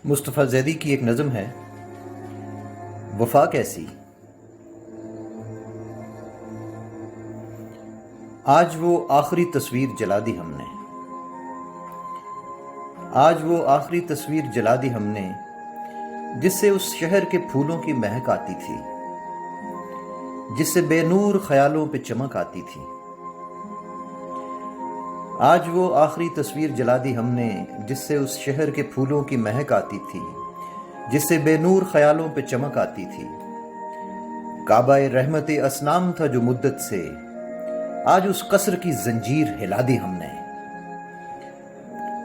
مصطفیٰ زیدی کی ایک نظم ہے، وفا کیسی۔ آج وہ آخری تصویر جلا دی ہم نے، آج وہ آخری تصویر جلا دی ہم نے، جس سے اس شہر کے پھولوں کی مہک آتی تھی، جس سے بے نور خیالوں پہ چمک آتی تھی۔ آج وہ آخری تصویر جلا دی ہم نے، جس سے اس شہر کے پھولوں کی مہک آتی تھی، جس سے بے نور خیالوں پہ چمک آتی تھی۔ کعبہ رحمت اصنام تھا جو مدت سے، آج اس قصر کی زنجیر ہلا دی ہم نے۔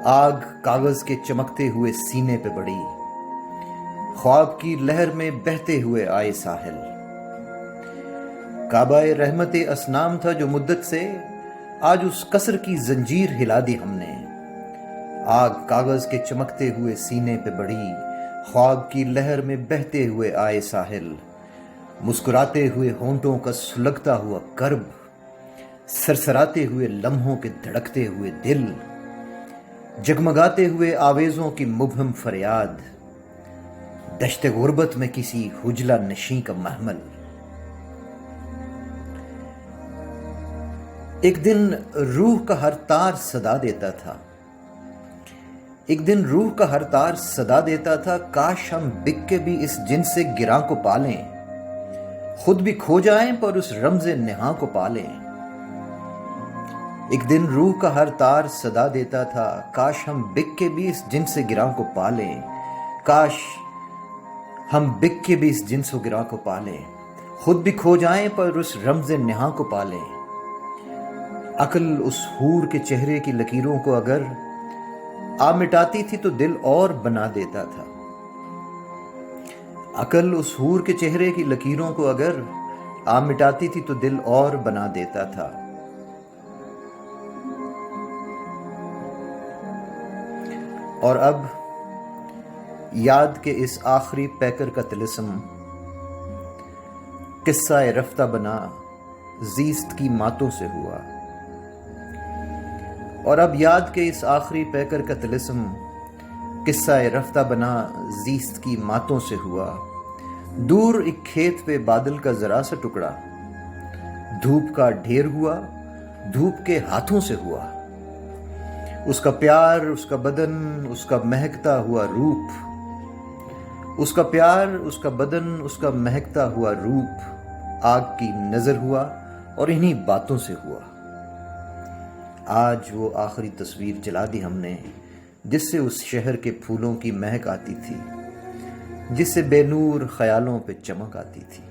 آگ کاغذ کے چمکتے ہوئے سینے پہ بڑھی، خواب کی لہر میں بہتے ہوئے آئے ساحل۔ کعبہ رحمت اصنام تھا جو مدت سے، آج اس قصر کی زنجیر ہلا دی ہم نے۔ آگ کاغذ کے چمکتے ہوئے سینے پہ بڑھی، خواب کی لہر میں بہتے ہوئے آئے ساحل۔ مسکراتے ہوئے ہونٹوں کا سلگتا ہوا کرب، سرسراتے ہوئے لمحوں کے دھڑکتے ہوئے دل، جگمگاتے ہوئے آویزوں کی مبہم فریاد، دشت غربت میں کسی حجلہ نشیں کا محمل۔ ایک دن روح کا ہر تار صدا دیتا تھا، ایک دن روح کا ہر تار صدا دیتا تھا، کاش ہم بک کے بھی اس جن سے گراں کو پالیں، خود بھی کھو جائیں پر اس رمز نہاں کو پالیں۔ ایک دن روح کا ہر تار صدا دیتا تھا، کاش ہم بک کے بھی اس جن سے گراں کو پالیں، کاش ہم بک کے بھی اس جنس و گراں کو پالیں، خود بھی کھو جائیں پر اس رمز نہاں کو پالیں۔ عقل اس حور کے چہرے کی لکیروں کو اگر آ مٹاتی تھی تو دل اور بنا دیتا تھا۔ عقل اس حور کے چہرے کی لکیروں کو اگر آ مٹاتی تھی تو دل اور بنا دیتا تھا۔ اور اب یاد کے اس آخری پیکر کا طلسم، قصہ رفتہ بنا زیست کی ماتوں سے ہوا۔ اور اب یاد کے اس آخری پیکر کا طلسم، قصہ رفتہ بنا زیست کی ماتوں سے ہوا۔ دور ایک کھیت پہ بادل کا ذرا سا ٹکڑا، دھوپ کا ڈھیر ہوا، دھوپ کے ہاتھوں سے ہوا۔ اس کا پیار، اس کا بدن، اس کا مہکتا ہوا روپ، اس کا پیار، اس کا بدن، اس کا مہکتا ہوا روپ آگ کی نظر ہوا اور انہی باتوں سے ہوا۔ آج وہ آخری تصویر جلا دی ہم نے، جس سے اس شہر کے پھولوں کی مہک آتی تھی، جس سے بے نور خیالوں پہ چمک آتی تھی۔